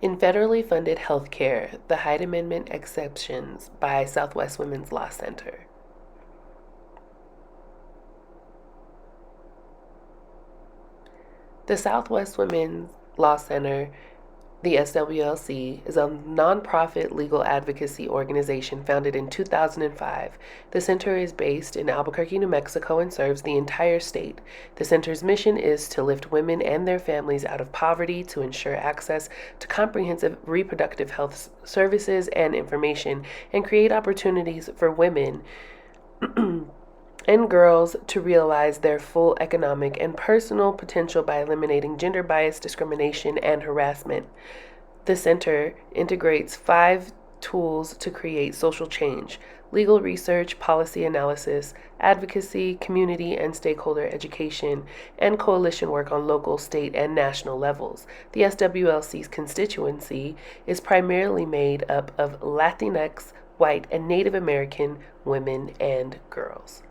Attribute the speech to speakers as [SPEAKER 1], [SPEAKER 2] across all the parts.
[SPEAKER 1] In federally funded health care, the Hyde Amendment exceptions by Southwest Women's Law Center. The Southwest Women's Law Center, the SWLC, is a nonprofit legal advocacy organization founded in 2005. The center is based in Albuquerque, New Mexico, and serves the entire state. The center's mission is to lift women and their families out of poverty, to ensure access to comprehensive reproductive health services and information, and create opportunities for women and girls to realize their full economic and personal potential by eliminating gender bias, discrimination, and harassment. The center integrates 5 tools to create social change: legal research, policy analysis, advocacy, community and stakeholder education, and coalition work on local, state, and national levels. The SWLC's constituency is primarily made up of Latinx, white, and Native American women and girls.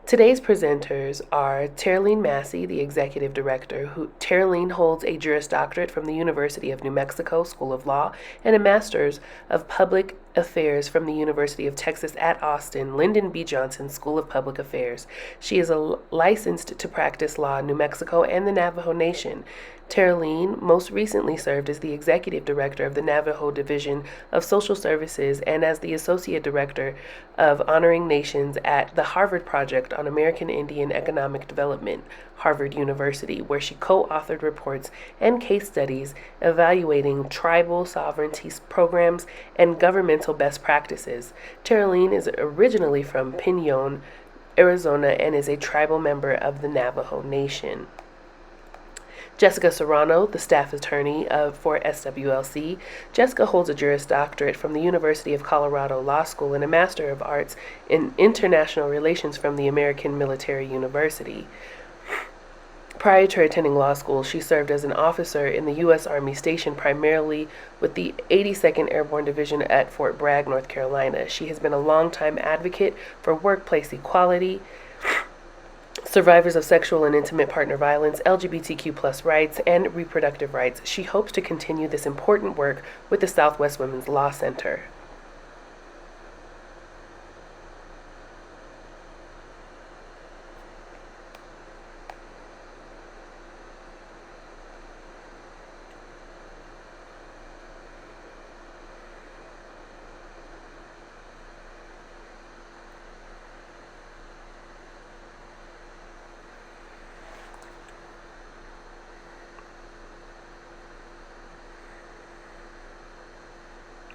[SPEAKER 1] Today's presenters are Terline Massey, the Executive Director. Terline holds a Juris Doctorate from the University of New Mexico School of Law and a Master's of Public Affairs from the University of Texas at Austin Lyndon B. Johnson School of Public Affairs. She is licensed to practice law in New Mexico and the Navajo Nation. Terline most recently served as the Executive Director of the Navajo Division of Social Services and as the Associate Director of Honoring Nations at the Harvard Project on American Indian Economic Development, Harvard University, where she co-authored reports and case studies evaluating tribal sovereignty programs and governmental best practices. Terline is originally from Pinon, Arizona, and is a tribal member of the Navajo Nation. Jessica Serrano, the staff attorney for SWLC. Jessica holds a Juris Doctorate from the University of Colorado Law School and a Master of Arts in International Relations from the American Military University. Prior to attending law school, she served as an officer in the U.S. Army stationed primarily with the 82nd Airborne Division at Fort Bragg, North Carolina. She has been a longtime advocate for workplace equality, survivors of sexual and intimate partner violence, LGBTQ+ rights, and reproductive rights. She hopes to continue this important work with the Southwest Women's Law Center.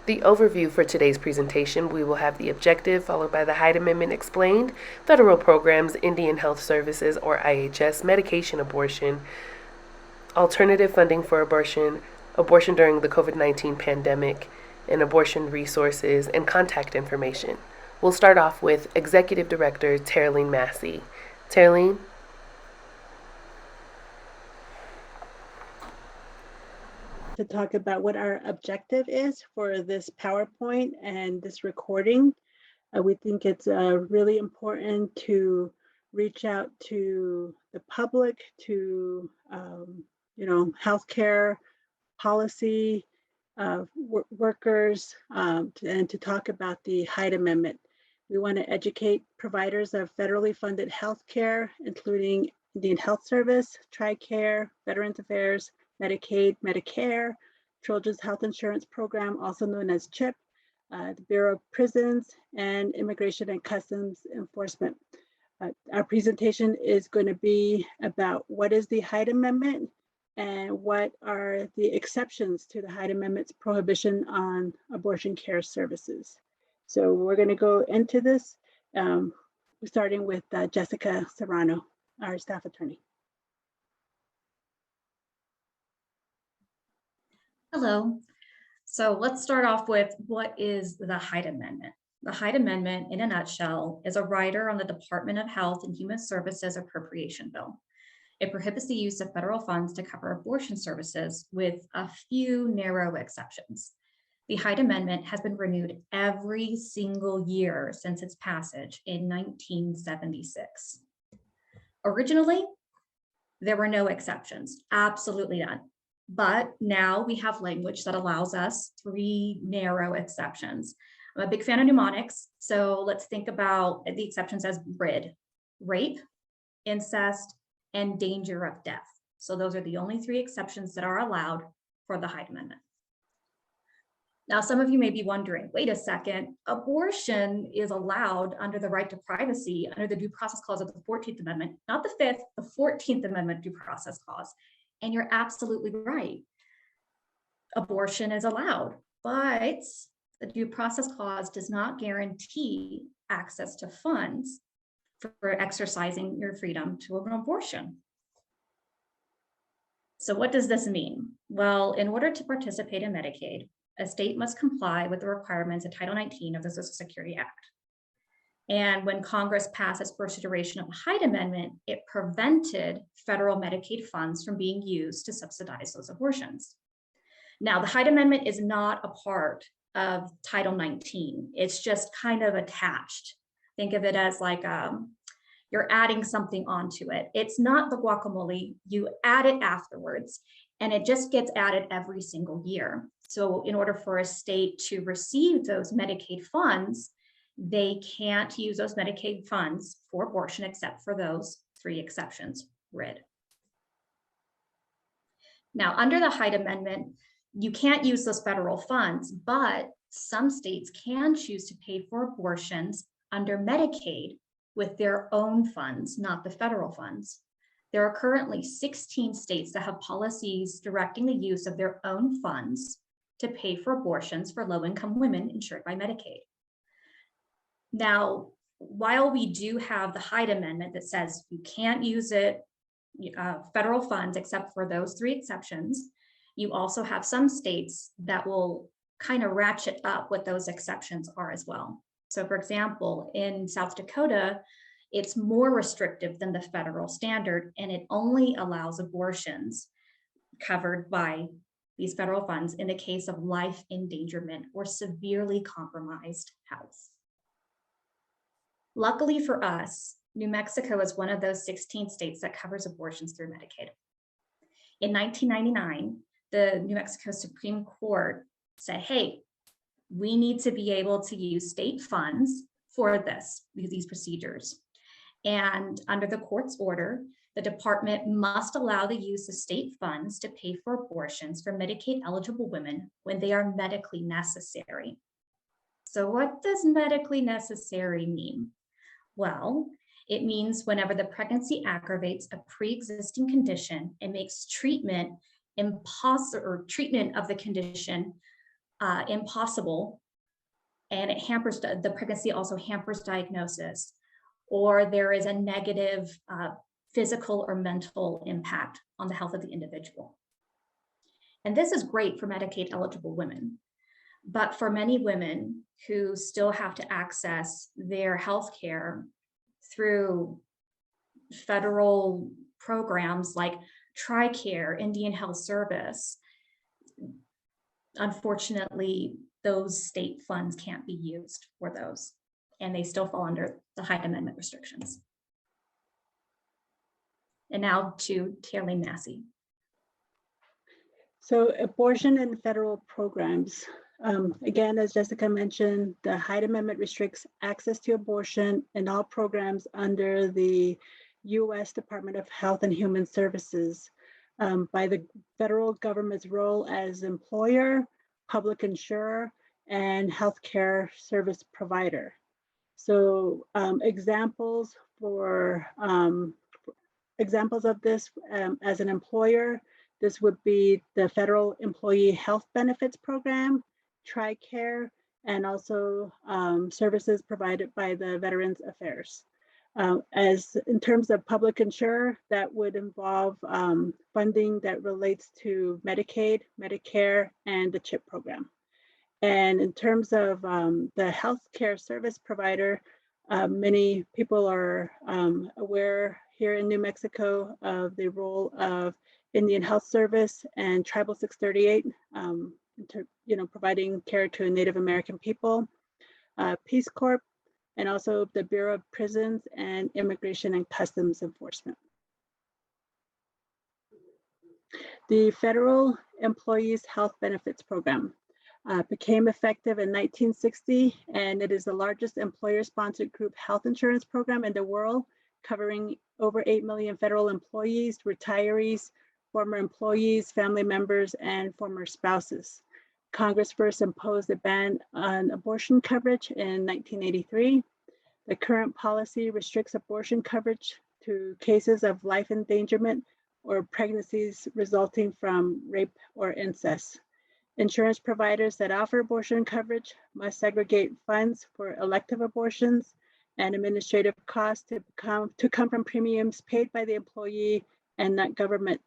[SPEAKER 1] The overview for today's presentation: we will have the objective, followed by the Hyde Amendment explained, federal programs, Indian Health Services or IHS, medication abortion, alternative funding for abortion, abortion during the COVID-19 pandemic, and abortion resources and contact information. We'll start off with Executive Director Terline Massey. Terline?
[SPEAKER 2] To talk about what our objective is for this PowerPoint and this recording. We think it's really important to reach out to the public, to healthcare policy workers, and to talk about the Hyde Amendment. We want to educate providers of federally funded healthcare, including Indian Health Service, TRICARE, Veterans Affairs, Medicaid, Medicare, Children's Health Insurance Program, also known as CHIP, the Bureau of Prisons, and Immigration and Customs Enforcement. Our presentation is going to be about what is the Hyde Amendment and what are the exceptions to the Hyde Amendment's prohibition on abortion care services. So we're going to go into this, starting with Jessica Serrano, our staff attorney.
[SPEAKER 3] Hello. So let's start off with what is the Hyde Amendment. The Hyde Amendment, in a nutshell, is a rider on the Department of Health and Human Services appropriation bill. It prohibits the use of federal funds to cover abortion services with a few narrow exceptions. The Hyde Amendment has been renewed every single year since its passage in 1976. Originally, there were no exceptions, absolutely none. But now we have language that allows us 3 narrow exceptions. I'm a big fan of mnemonics, so let's think about the exceptions as RID, rape, incest, and danger of death. So those are the only 3 exceptions that are allowed for the Hyde Amendment. Now, some of you may be wondering, wait a second, abortion is allowed under the right to privacy under the Due Process Clause of the 14th Amendment, not the 5th, the 14th Amendment Due Process Clause. And you're absolutely right. Abortion is allowed, but the Due Process Clause does not guarantee access to funds for exercising your freedom to an abortion. So what does this mean? Well, in order to participate in Medicaid, a state must comply with the requirements of Title 19 of the Social Security Act. And when Congress passed its first iteration of the Hyde Amendment, it prevented federal Medicaid funds from being used to subsidize those abortions. Now, the Hyde Amendment is not a part of Title 19. It's just kind of attached. Think of it as like you're adding something onto it. It's not the guacamole, you add it afterwards, and it just gets added every single year. So in order for a state to receive those Medicaid funds, they can't use those Medicaid funds for abortion except for those 3 exceptions, RID. Now, under the Hyde Amendment, you can't use those federal funds, but some states can choose to pay for abortions under Medicaid with their own funds, not the federal funds. There are currently 16 states that have policies directing the use of their own funds to pay for abortions for low-income women insured by Medicaid. Now, while we do have the Hyde Amendment that says you can't use it, federal funds, except for those 3 exceptions, you also have some states that will kind of ratchet up what those exceptions are as well. So for example, in South Dakota, it's more restrictive than the federal standard, and it only allows abortions covered by these federal funds in the case of life endangerment or severely compromised health. Luckily for us, New Mexico is one of those 16 states that covers abortions through Medicaid. In 1999, the New Mexico Supreme Court said, hey, we need to be able to use state funds for these procedures. And under the court's order, the department must allow the use of state funds to pay for abortions for Medicaid eligible women when they are medically necessary. So what does medically necessary mean? Well, it means whenever the pregnancy aggravates a pre-existing condition and makes treatment impossible, or treatment of the condition impossible, and it hampers the pregnancy, also hampers diagnosis, or there is a negative physical or mental impact on the health of the individual. And this is great for Medicaid eligible women, but for many women who still have to access their health care through federal programs like TRICARE, Indian Health Service, unfortunately, those state funds can't be used for those, and they still fall under the Hyde Amendment restrictions. And now to Tarlene Massey.
[SPEAKER 2] So abortion and federal programs. Again, as Jessica mentioned, the Hyde Amendment restricts access to abortion and all programs under the U.S. Department of Health and Human Services by the federal government's role as employer, public insurer, and healthcare service provider. So examples of this as an employer, this would be the Federal Employee Health Benefits Program, TRICARE, and also services provided by the Veterans Affairs. As in terms of public insurer, that would involve funding that relates to Medicaid, Medicare, and the CHIP program. And in terms of the healthcare service provider, many people are aware here in New Mexico of the role of Indian Health Service and Tribal 638, providing care to Native American people. Peace Corps and also the Bureau of Prisons and Immigration and Customs Enforcement. The Federal Employees Health Benefits Program became effective in 1960, and it is the largest employer-sponsored group health insurance program in the world, covering over 8 million federal employees, retirees, former employees, family members, and former spouses. Congress first imposed a ban on abortion coverage in 1983. The current policy restricts abortion coverage to cases of life endangerment or pregnancies resulting from rape or incest. Insurance providers that offer abortion coverage must segregate funds for elective abortions and administrative costs to come from premiums paid by the employee and not government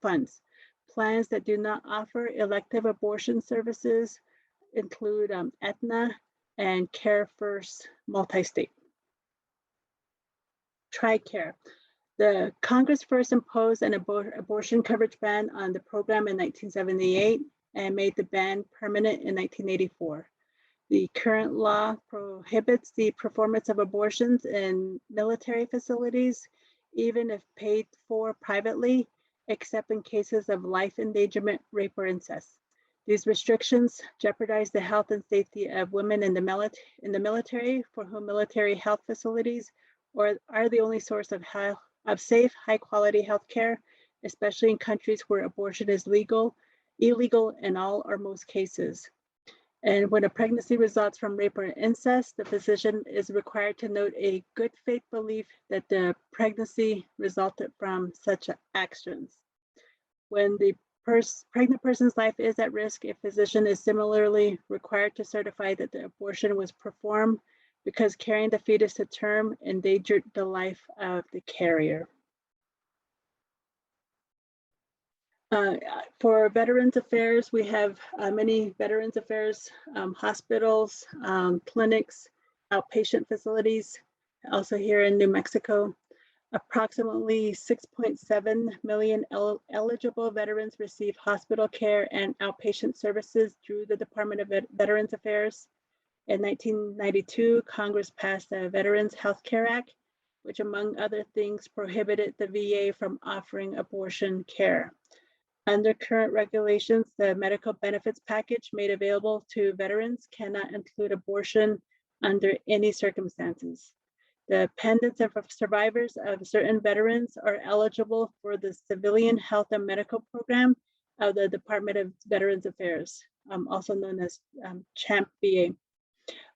[SPEAKER 2] funds. Plans that do not offer elective abortion services include Aetna and Care First Multi-State. TRICARE. The Congress first imposed an abortion coverage ban on the program in 1978 and made the ban permanent in 1984. The current law prohibits the performance of abortions in military facilities, even if paid for privately, except in cases of life endangerment, rape, or incest. These restrictions jeopardize the health and safety of women in the military, for whom military health facilities are the only source of safe, high-quality health care, especially in countries where abortion is illegal in all or most cases. And when a pregnancy results from rape or incest, the physician is required to note a good faith belief that the pregnancy resulted from such actions. When the pregnant person's life is at risk, a physician is similarly required to certify that the abortion was performed because carrying the fetus to term endangered the life of the carrier. For Veterans Affairs, we have many Veterans Affairs hospitals, clinics, outpatient facilities, also here in New Mexico. Approximately 6.7 million eligible veterans receive hospital care and outpatient services through the Department of Veterans Affairs. In 1992, Congress passed the Veterans Health Care Act, which among other things prohibited the VA from offering abortion care. Under current regulations, the medical benefits package made available to veterans cannot include abortion under any circumstances. The dependents of survivors of certain veterans are eligible for the Civilian Health and Medical Program of the Department of Veterans Affairs, also known as CHAMP VA.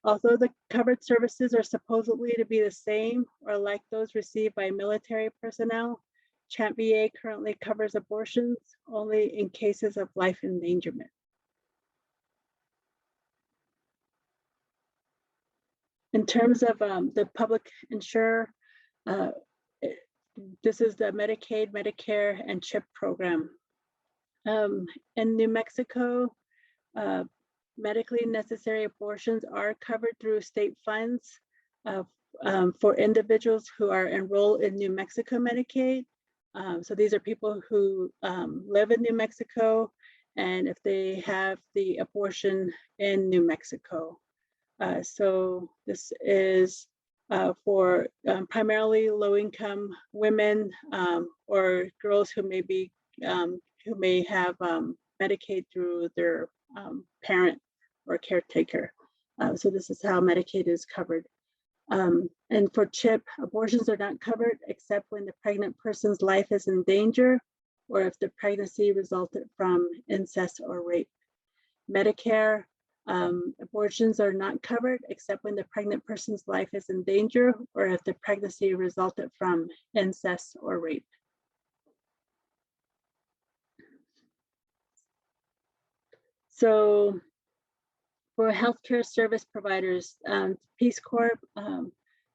[SPEAKER 2] Although the covered services are supposedly to be the same or like those received by military personnel, CHAMP VA currently covers abortions only in cases of life endangerment. In terms of the public insurer, this is the Medicaid, Medicare, and CHIP program. In New Mexico, medically necessary abortions are covered through state funds for individuals who are enrolled in New Mexico Medicaid. So these are people who live in New Mexico, and if they have the abortion in New Mexico. So this is for primarily low-income women or girls who may have Medicaid through their parent or caretaker. So this is how Medicaid is covered. And for CHIP, abortions are not covered except when the pregnant person's life is in danger or if the pregnancy resulted from incest or rape. Medicare, abortions are not covered except when the pregnant person's life is in danger or if the pregnancy resulted from incest or rape. So for healthcare service providers, Peace Corps,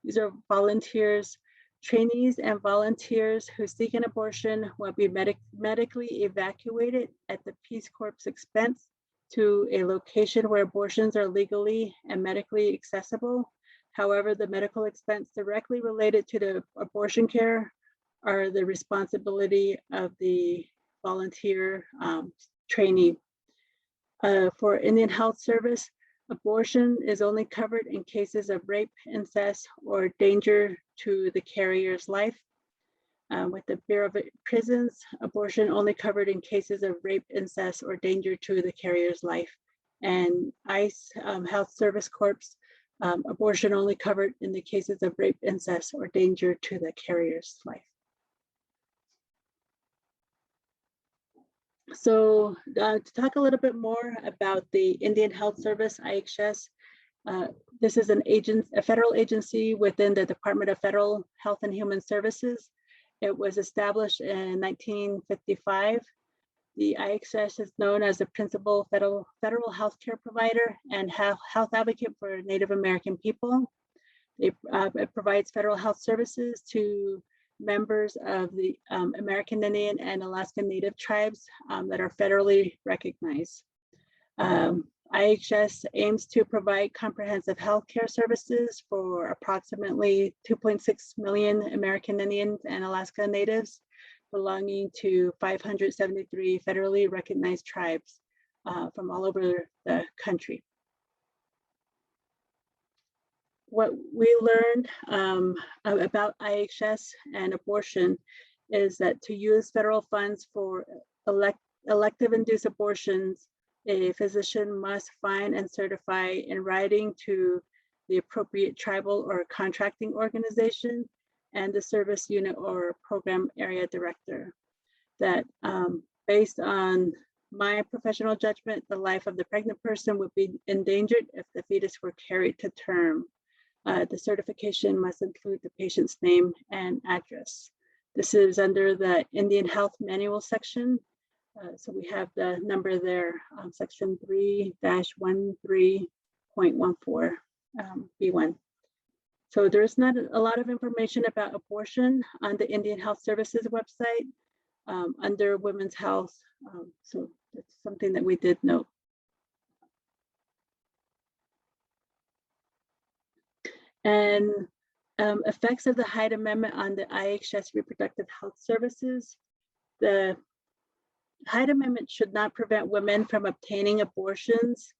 [SPEAKER 2] these are volunteers, trainees and volunteers who seek an abortion will be medically evacuated at the Peace Corps' expense to a location where abortions are legally and medically accessible. However, the medical expense directly related to the abortion care are the responsibility of the volunteer trainee. For Indian Health Service, Abortion is only covered in cases of rape, incest, or danger to the carrier's life. With the Bureau of Prisons, abortion only covered in cases of rape, incest, or danger to the carrier's life. And ICE Health Service Corps, abortion only covered in the cases of rape, incest, or danger to the carrier's life. So to talk a little bit more about the Indian Health Service, IHS, this is a federal agency within the Department of Federal Health and Human Services. It was established in 1955. The IHS is known as the principal federal healthcare provider and health advocate for Native American people. It provides federal health services to members of the American Indian and Alaskan Native tribes that are federally recognized. IHS aims to provide comprehensive healthcare services for approximately 2.6 million American Indians and Alaska Natives belonging to 573 federally recognized tribes from all over the country. What we learned about IHS and abortion is that to use federal funds for elective induced abortions, a physician must find and certify in writing to the appropriate tribal or contracting organization and the service unit or program area director. That based on my professional judgment, the life of the pregnant person would be endangered if the fetus were carried to term. The certification must include the patient's name and address. This is under the Indian Health Manual section. So we have the number there, section 3-13.14 B1. So there's not a lot of information about abortion on the Indian Health Services website under women's health. So that's something that we did note. And effects of the Hyde Amendment on the IHS reproductive health services. The Hyde Amendment should not prevent women from obtaining abortions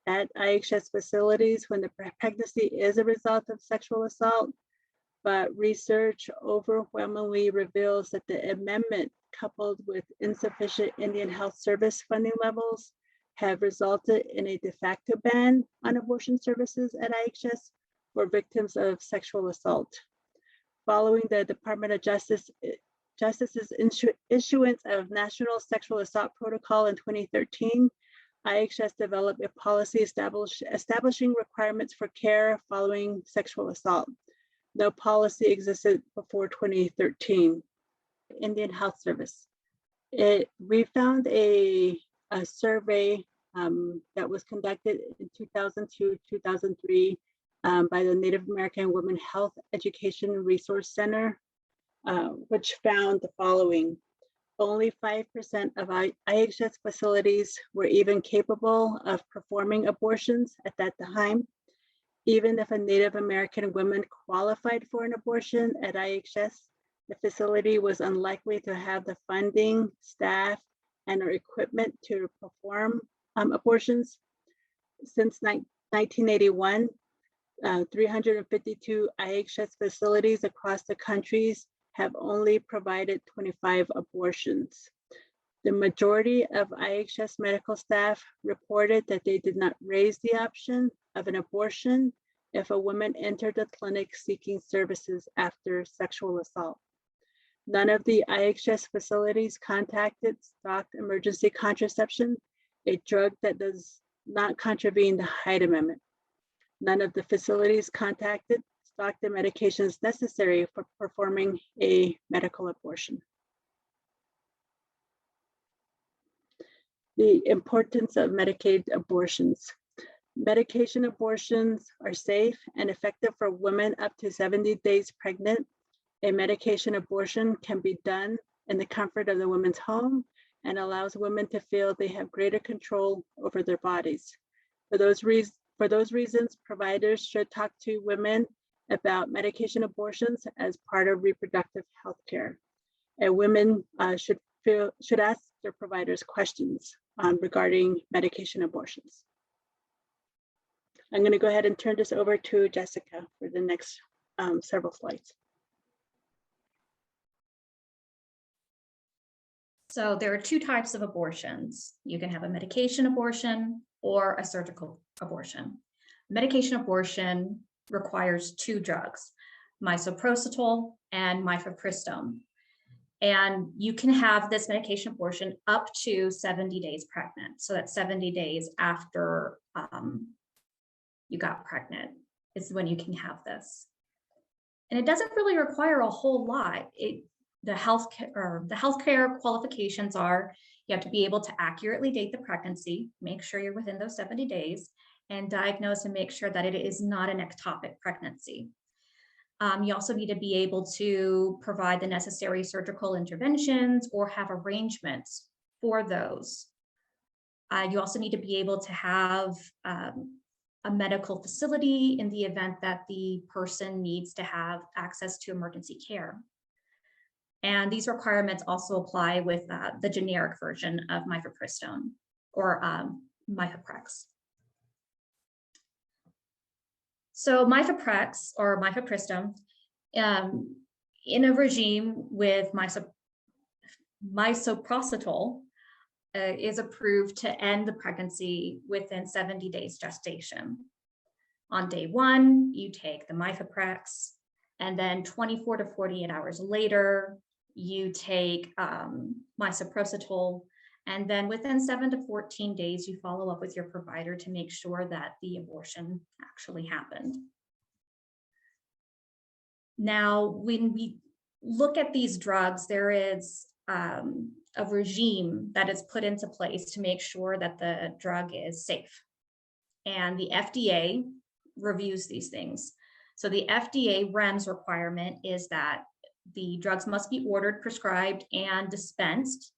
[SPEAKER 2] at IHS facilities when the pregnancy is a result of sexual assault, but research overwhelmingly reveals that the amendment, coupled with insufficient Indian Health Service funding levels, have resulted in a de facto ban on abortion services at IHS for victims of sexual assault. Following the Department of Justice's issuance of National Sexual Assault Protocol in 2013, IHS developed a policy establishing requirements for care following sexual assault. No policy existed before 2013. Indian Health Service. We found a survey that was conducted in 2002-2003 by the Native American Women Health Education Resource Center, which found the following. Only 5% of IHS facilities were even capable of performing abortions at that time. Even if a Native American woman qualified for an abortion at IHS, the facility was unlikely to have the funding, staff, and or equipment to perform abortions. Since 1981, 352 IHS facilities across the countries have only provided 25 abortions. The majority of IHS medical staff reported that they did not raise the option of an abortion if a woman entered the clinic seeking services after sexual assault. None of the IHS facilities contacted stocked emergency contraception, a drug that does not contravene the Hyde Amendment. None of the facilities contacted stocked the medications necessary for performing a medical abortion. The importance of Medicaid abortions. Medication abortions are safe and effective for women up to 70 days pregnant. A medication abortion can be done in the comfort of the woman's home and allows women to feel they have greater control over their bodies. For those reasons, providers should talk to women about medication abortions as part of reproductive health care. And women should ask their providers questions regarding medication abortions. I'm going to go ahead and turn this over to Jessica for the next several slides.
[SPEAKER 3] So there are two types of abortions. You can have a medication abortion or a surgical abortion. Medication abortion requires two drugs, misoprostol and mifepristone. And you can have this medication abortion up to 70 days pregnant. So that's 70 days after you got pregnant is when you can have this. And it doesn't really require a whole lot. The healthcare qualifications are you have to be able to accurately date the pregnancy, make sure you're within those 70 days, and diagnose and make sure that it is not an ectopic pregnancy. You also need to be able to provide the necessary surgical interventions or have arrangements for those. You also need to be able to have a medical facility in the event that the person needs to have access to emergency care. And these requirements also apply with the generic version of mifepristone or mifeprex. So mifeprex or mifepristone in a regime with misoprostol is approved to end the pregnancy within 70 days gestation. On day one, you take the mifeprex, and then 24 to 48 hours later, you take misoprostol, and then within 7 to 14 days, you follow up with your provider to make sure that the abortion actually happened. Now, when we look at these drugs, there is a regime that is put into place to make sure that the drug is safe. And the FDA reviews these things. So the FDA REMS requirement is that the drugs must be ordered, prescribed, and dispensed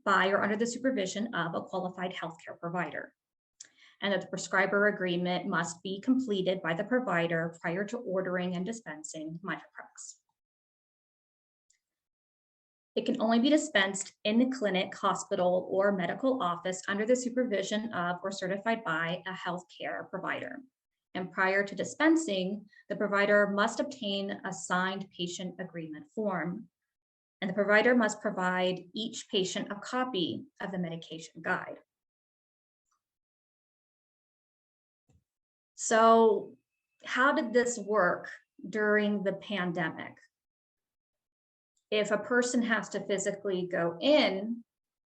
[SPEAKER 3] by or under the supervision of a qualified healthcare provider. And that the prescriber agreement must be completed by the provider prior to ordering and dispensing mifeprex. It can only be dispensed in the clinic, hospital, or medical office under the supervision of or certified by a healthcare provider. And prior to dispensing, the provider must obtain a signed patient agreement form. And the provider must provide each patient a copy of the medication guide. So how did this work during the pandemic? If a person has to physically go in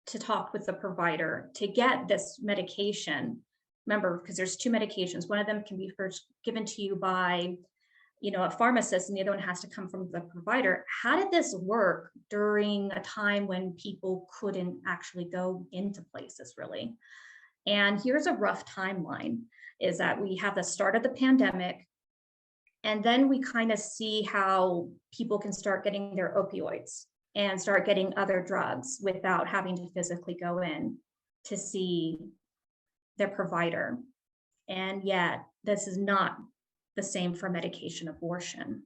[SPEAKER 3] to talk with the provider to get this medication, remember, because there's two medications, one of them can be first given to you by, a pharmacist, and the other one has to come from the provider. How did this work during a time when people couldn't actually go into places, really? And here's a rough timeline, is that we have the start of the pandemic, and then we kind of see how people can start getting their opioids and start getting other drugs without having to physically go in to see their provider. And yet, this is not the same for medication abortion.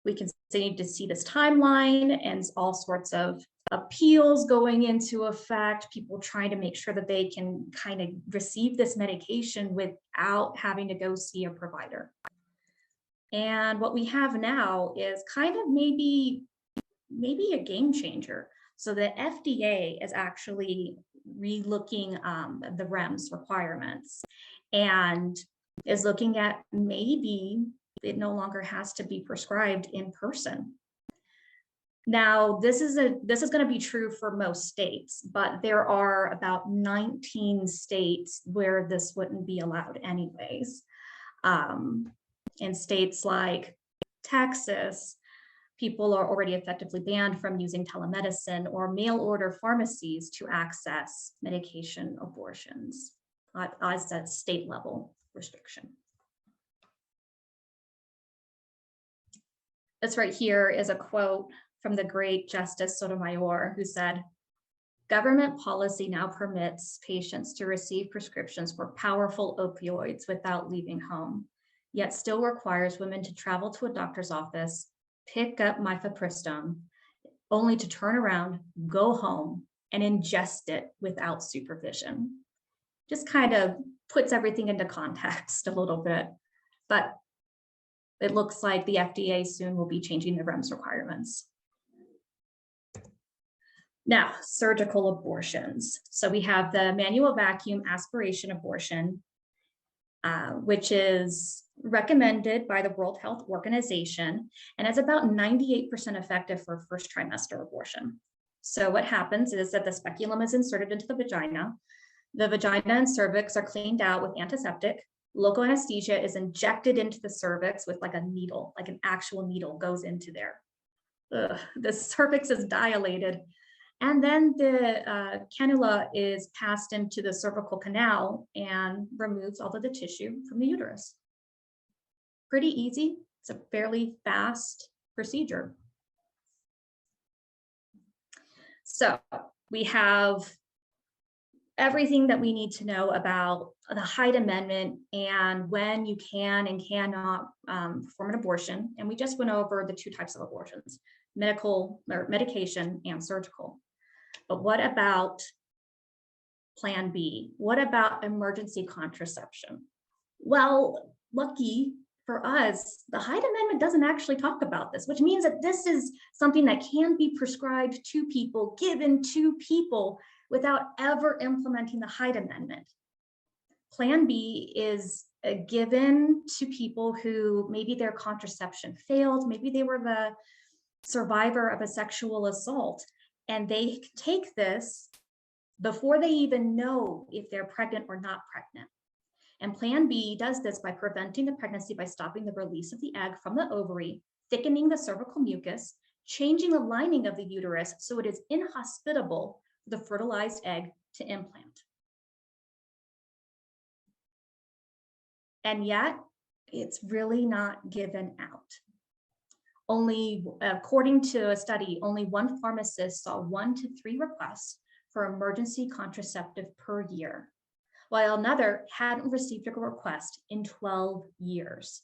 [SPEAKER 3] We continue to see this timeline and all sorts of appeals going into effect, people trying to make sure that they can kind of receive this medication without having to go see a provider. And what we have now is kind of maybe a game changer. So the FDA is actually relooking the REMS requirements and is looking at maybe it no longer has to be prescribed in person. Now, this is going to be true for most states, but there are about 19 states where this wouldn't be allowed anyways. In states like Texas, people are already effectively banned from using telemedicine or mail order pharmacies to access medication abortions as a state level restriction. This right here is a quote from the great Justice Sotomayor, who said, "Government policy now permits patients to receive prescriptions for powerful opioids without leaving home, yet still requires women to travel to a doctor's office, pick up mifepristone, only to turn around, go home, and ingest it without supervision." Just kind of puts everything into context a little bit, but it looks like the FDA soon will be changing the REMS requirements. Now, surgical abortions. So we have the manual vacuum aspiration abortion, which is recommended by the World Health Organization, and it's about 98% effective for first trimester abortion. So what happens is that the speculum is inserted into the vagina and cervix are cleaned out with antiseptic. Local anesthesia is injected into the cervix with like a needle, like an actual needle goes into there. The cervix is dilated. And then the cannula is passed into the cervical canal and removes all of the tissue from the uterus. Pretty easy. It's a fairly fast procedure. So we have everything that we need to know about the Hyde Amendment and when you can and cannot perform an abortion. And we just went over the two types of abortions, medication and surgical. But what about Plan B? What about emergency contraception? Well, lucky for us, the Hyde Amendment doesn't actually talk about this, which means that this is something that can be prescribed to people, given to people, without ever implementing the Hyde Amendment. Plan B is given to people who maybe their contraception failed, maybe they were the survivor of a sexual assault, and they take this before they even know if they're pregnant or not pregnant. And Plan B does this by preventing the pregnancy by stopping the release of the egg from the ovary, thickening the cervical mucus, changing the lining of the uterus so it is inhospitable for the fertilized egg to implant. And yet, it's really not given out. Only, according to a study, only one pharmacist saw 1 to 3 requests for emergency contraceptive per year, while another hadn't received a request in 12 years.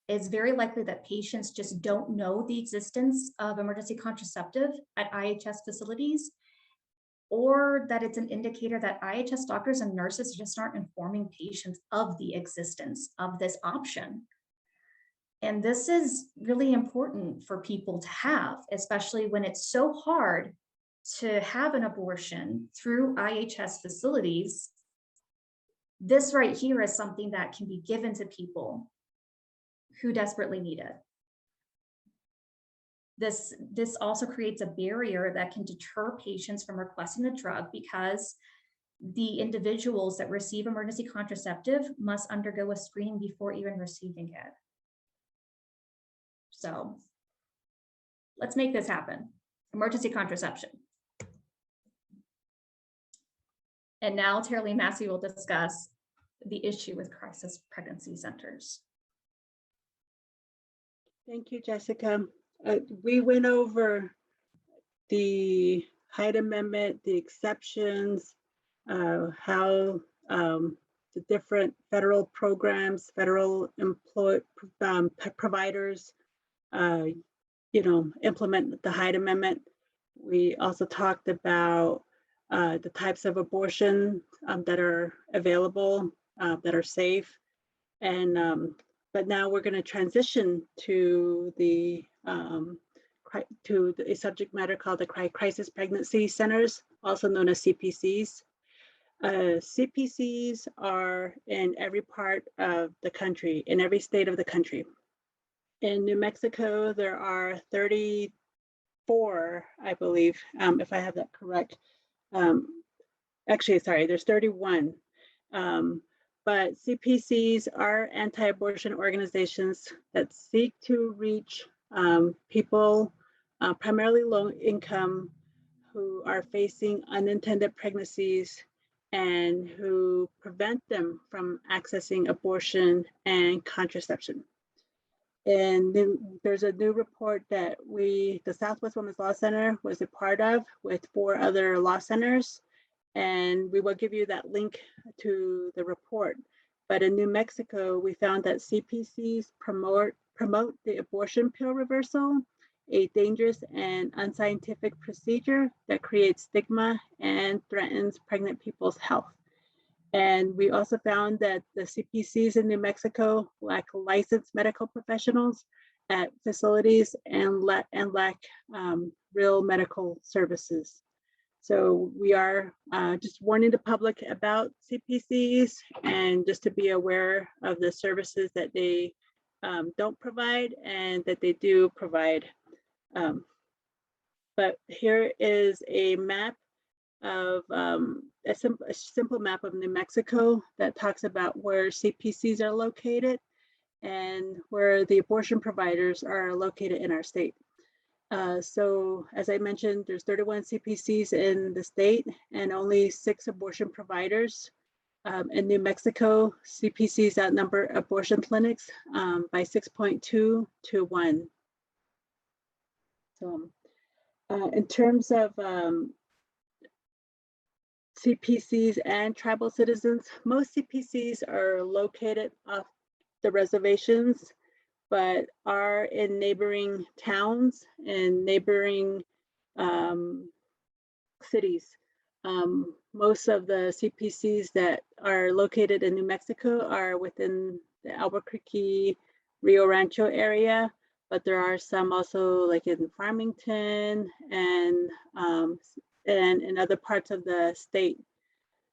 [SPEAKER 3] It's very likely that patients just don't know the existence of emergency contraceptive at IHS facilities, or that it's an indicator that IHS doctors and nurses just aren't informing patients of the existence of this option. And this is really important for people to have, especially when it's so hard to have an abortion through IHS facilities. This right here is something that can be given to people who desperately need it. This also creates a barrier that can deter patients from requesting the drug, because the individuals that receive emergency contraceptive must undergo a screening before even receiving it. So let's make this happen. Emergency contraception. And now Tara Massey will discuss the issue with crisis pregnancy centers.
[SPEAKER 2] Thank you, Jessica. We went over the Hyde Amendment, the exceptions, how the different federal programs, federal providers, implement the Hyde Amendment. We also talked about the types of abortion that are available, that are safe, and but now we're going to transition to a subject matter called the crisis pregnancy centers, also known as CPCs. CPCs are in every part of the country, in every state of the country. In New Mexico, there are 34, I believe, if I have that correct. Actually, sorry, there's 31. But CPCs are anti-abortion organizations that seek to reach people, primarily low income, who are facing unintended pregnancies and who prevent them from accessing abortion and contraception. And then there's a new report that the Southwest Women's Law Center was a part of with 4 other law centers. And we will give you that link to the report. But in New Mexico, we found that CPCs promote the abortion pill reversal, a dangerous and unscientific procedure that creates stigma and threatens pregnant people's health. And we also found that the CPCs in New Mexico lack licensed medical professionals at facilities and lack real medical services. So we are just warning the public about CPCs and just to be aware of the services that they don't provide and that they do provide. But here is a map of a simple map of New Mexico that talks about where CPCs are located and where the abortion providers are located in our state. So as I mentioned, there's 31 CPCs in the state and only 6 abortion providers. In New Mexico, CPCs outnumber abortion clinics by 6.2 to 1. So in terms of CPCs and tribal citizens, most CPCs are located off the reservations, but are in neighboring towns and neighboring cities. Most of the CPCs that are located in New Mexico are within the Albuquerque, Rio Rancho area, but there are some also like in Farmington and in other parts of the state.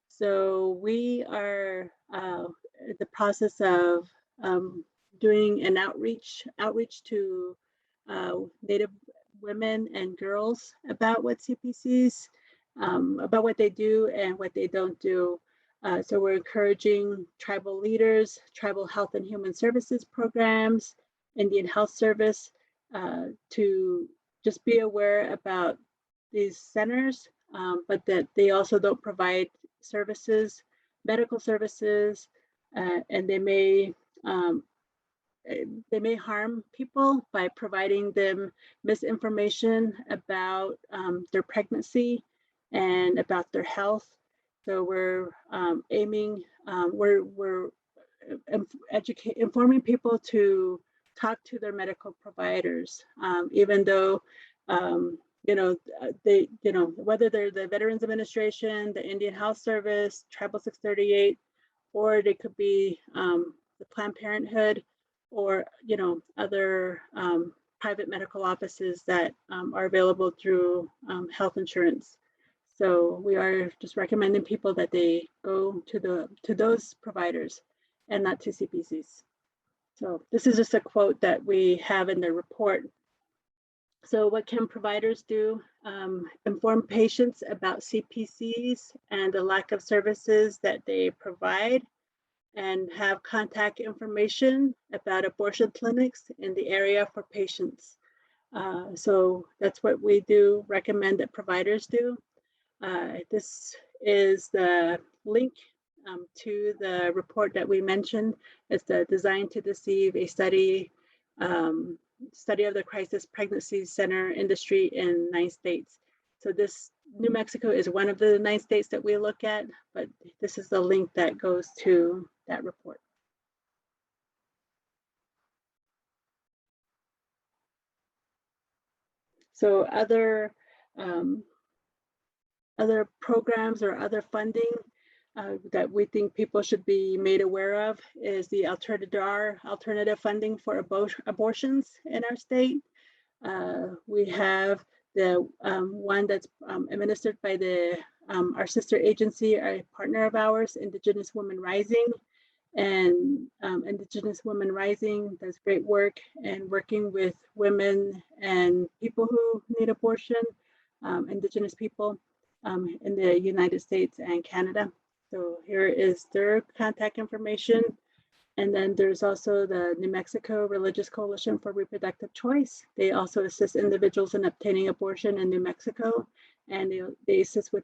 [SPEAKER 2] So we are in the process of doing an outreach to Native women and girls about what CPCs, about what they do and what they don't do. So we're encouraging tribal leaders, tribal health and human services programs, Indian Health Service to just be aware about these centers, but that they also don't provide services, medical services, and they may harm people by providing them misinformation about their pregnancy and about their health. So we're aiming, we're informing people to talk to their medical providers, even though they, whether they're the Veterans Administration, the Indian Health Service, Tribal 638, or they could be the Planned Parenthood, or other private medical offices that are available through health insurance. So we are just recommending people that they go to those providers and not to CPCs. So this is just a quote that we have in the report. So what can providers do? Inform patients about CPCs and the lack of services that they provide, and have contact information about abortion clinics in the area for patients. So that's what we do recommend that providers do. This is the link to the report that we mentioned. It's the Design to Deceive, a study of the crisis pregnancy center industry in 9 states. So this New Mexico is one of the 9 states that we look at, but this is the link that goes to that report. So other programs or other funding that we think people should be made aware of is the alternative funding for abortions in our state. We have the one that's administered by our sister agency, a partner of ours, Indigenous Women Rising. And Indigenous Women Rising does great work and working with women and people who need abortion, Indigenous people in the United States and Canada. So here is their contact information. And then there's also the New Mexico Religious Coalition for Reproductive Choice. They also assist individuals in obtaining abortion in New Mexico, and they assist with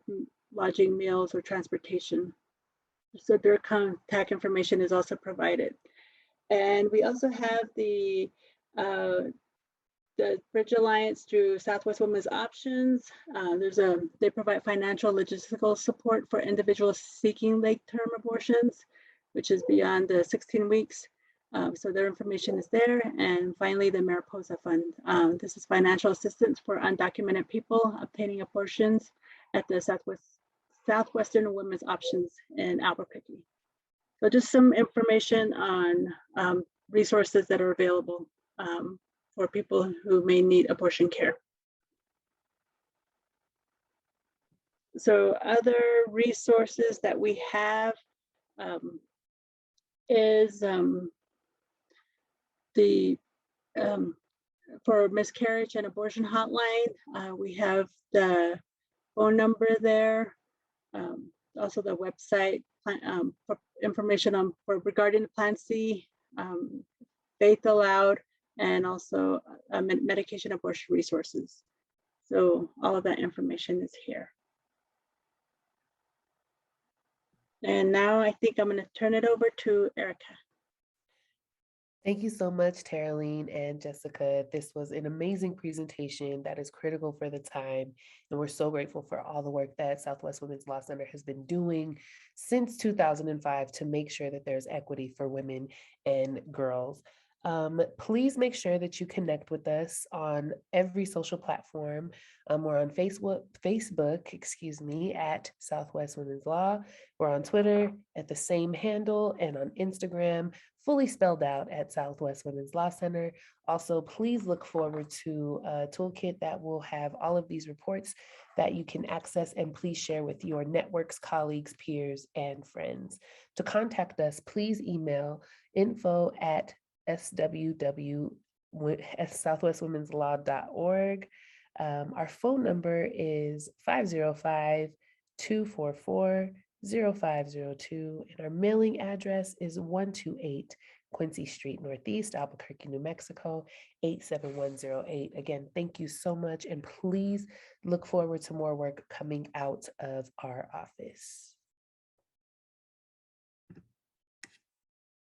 [SPEAKER 2] lodging, meals, or transportation. So their contact information is also provided. And we also have the Bridge Alliance through Southwest Women's Options. They provide financial logistical support for individuals seeking late-term abortions, which is beyond the 16 weeks. So their information is there. And finally, the Mariposa Fund. This is financial assistance for undocumented people obtaining abortions at the Southwest Southwestern Women's Options in Albuquerque. So just some information on resources that are available for people who may need abortion care. So other resources that we have is the for miscarriage and abortion hotline. We have the phone number there. Also the website for information on regarding Plan C, Faith Aloud, and also medication abortion resources. So all of that information is here. And now I think I'm going to turn it over to Erica.
[SPEAKER 1] Thank you so much, Taraline and Jessica. This was an amazing presentation that is critical for the time. And we're so grateful for all the work that Southwest Women's Law Center has been doing since 2005 to make sure that there's equity for women and girls. Please make sure that you connect with us on every social platform. We're on Facebook, at Southwest Women's Law. We're on Twitter at the same handle, and on Instagram, fully spelled out at Southwest Women's Law Center. Also, please look forward to a toolkit that will have all of these reports that you can access, and please share with your networks, colleagues, peers, and friends. To contact us, please email info@swwsouthwestwomenslaw.org. Our phone number is 505-244-0502, and our mailing address is 128 Quincy Street Northeast, Albuquerque, New Mexico, 87108. Again, thank you so much, and please look forward to more work coming out of our office.